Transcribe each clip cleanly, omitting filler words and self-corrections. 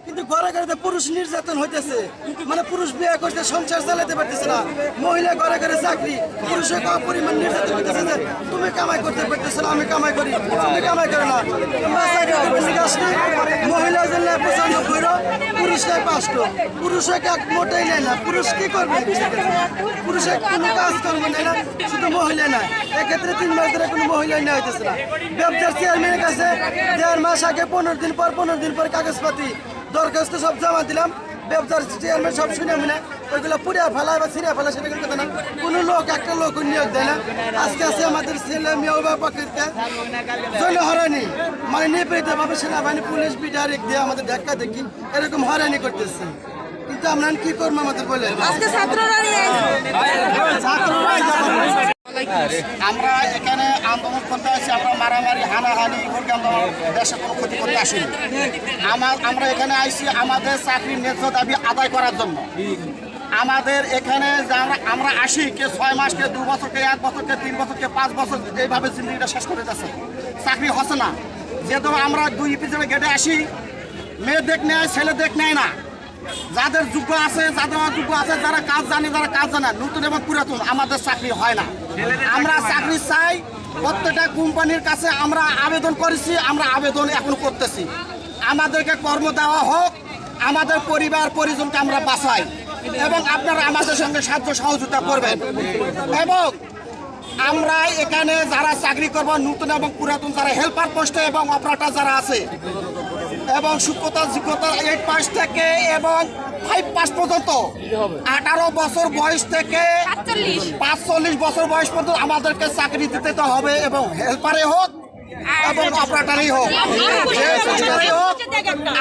কিন্তু ঘরে ঘরে পুরুষ নির্যাতন হইতেছে, মানে পুরুষ বিয়ে করতে সংসার চালাতে পারতেছে না, মহিলা ঘরে ঘরে চাকরি, পুরুষের কম পরিমাণ নির্যাতন হইতেছে যে তুমি কামাই করতে পারতেছো না, আমি কামাই করি, তুমি কামাই করো না, মহিলা জন্য 95, পুরুষ নেয় 5টো, পুরুষের কাজ মোটেই নেয় না, পুরুষ কি করবে, পুরুষের কোনো কাজ করবে না, শুধু মহিলা নয়, এক্ষেত্রে 3 মাস ধরে কোনো মহিলাই নেওয়া হইতেছে না। ব্যবসার চেয়ারম্যানের কাছে 1.5 মাস আগে 15 দিন পর কাগজপাতি দরখাস্ত সব জমা দিলাম, ব্যবসার চেয়ারম্যান সব শুনে মিলে ওইগুলো পুড়িয়া ফেলায় বা ছিঁড়ে ফেলা, সেটা কথা না, কোনো লোক একটা লোক নিয়োগ দেয় না। আজকে আছে আমাদের ছেলে মেয়ে অভিভাবককে জন্য হয়রানি, মানে নিপীড়িত ভাবে সেনাবাহিনী পুলিশ বিডারেক দিয়ে আমাদের ধাক্কা দেখি এরকম হয়রানি করতেছে, কিন্তু আমরা কি করবো আমাদের বলে আমরা এখানে আন্দোলন করতে আসি, আমরা মারামারি হানাহানি দেশে কোনো ক্ষতি করতে আসিনি। আমরা এখানে আইসি আমাদের চাকরির ন্যায্য দাবি আদায় করার জন্য। আমাদের এখানে আমরা আসি কে 6 মাস, কে 2 বছর, কে 1 বছর, কে 3 বছর, কে 5 বছর, এইভাবে জিন্দগিটা শেষ করে যাচ্ছে, চাকরি হচ্ছে না। যেহেতু আমরা 2 ইপিজেডে গেটে আসি, মেয়ে দেখ নেয়, ছেলে দেখ নেয় না, যাদের যোগ্য আছে, যাদের অযোগ্য আছে, যারা কাজ জানে, যারা কাজ জানে, নতুন এবং পুরাতন, আমাদের চাকরি হয় না। আমরা চাকরি চাই, প্রত্যেকটা কোম্পানির কাছে আমরা আবেদন করেছি, আমরা আবেদন এখন করতেছি, আমাদেরকে কর্ম দেওয়া হোক, আমাদের পরিবার পরিজনকে আমরা বাঁচাই, এবং আপনারা আমাদের সঙ্গে সাহায্য সহযোগিতা করবেন। এবং আমরা এখানে যারা চাকরি করব, নতুন এবং পুরাতন, যারা হেল্পার পোস্টে এবং অপারেটর যারা আছে, এবং যোগ্যতা 8 পাস থেকে এবং 5 পাস পর্যন্ত, 18 বছর বয়স থেকে 45 বছর বয়স পর্যন্ত আমাদেরকে চাকরি দিতে হবে, এবং হেল্পারে হোক এবং অপারেটরই হোক,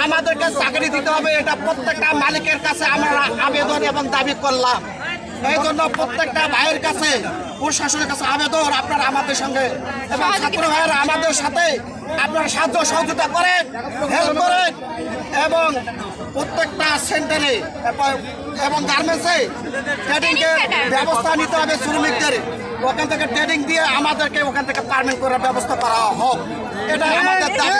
আমাদেরকে চাকরি দিতে হবে। এটা প্রত্যেকটা মালিকের কাছে আমরা আবেদন এবং দাবি করলাম। এই জন্য প্রত্যেকটা ভাইয়ের কাছে, প্রশাসনের কাছে আবেদন, আপনারা আমাদের সঙ্গে এবং ছাত্র ভাইয়েরা আমাদের সাথে আপনারা সাহায্য সহযোগিতা করেন, হেল্প করেন, এবং প্রত্যেকটা সেন্টারে এবং গার্মেন্টসে ট্রেনিংয়ের ব্যবস্থা নিতে হবে শ্রমিকদের, ওখান থেকে ট্রেনিং দিয়ে আমাদেরকে ওখান থেকে পারমিট করার ব্যবস্থা করা হোক, এটা আমাদের দাবি।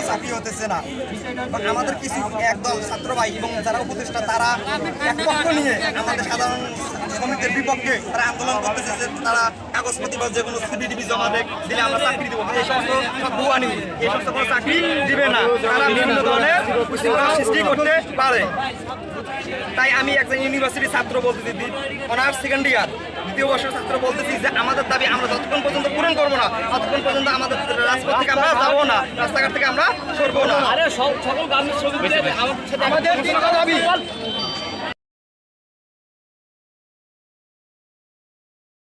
চাকরি হতেছে না, আমাদের কিছু একদল ছাত্র ভাই এবং যারা উপদেষ্টা, তারা এক পক্ষ নিয়ে আমাদের সাধারণ শ্রমিকদের বিপক্ষে তারা আন্দোলন করতেছে যে তারা কাগজপত্র বা যে কোনো সিবিডিবি জমা দিলে আমরা চাকরি দেবো। এই সমস্ত সব ভুয়ানি, এই সমস্ত কোনো চাকরি দিবে না, তারা বিভিন্ন ধরনের সৃষ্টি করতে পারে। তাই আমি একজন ইউনিভার্সিটির ছাত্র বলতেছি, অনার্স 2nd ইয়ার 2য় বর্ষের ছাত্র বলতেছি যে আমাদের দাবি আমরা যতক্ষণ পর্যন্ত পূরণ করবো না, ততক্ষণ পর্যন্ত আমাদের রাজপথ থেকে আমরা যাবো না, রাস্তাঘাট থেকে আমরা সরবো না। সকল গার্মেন্টস শ্রমিকদের আমাদের 3টা দাবি।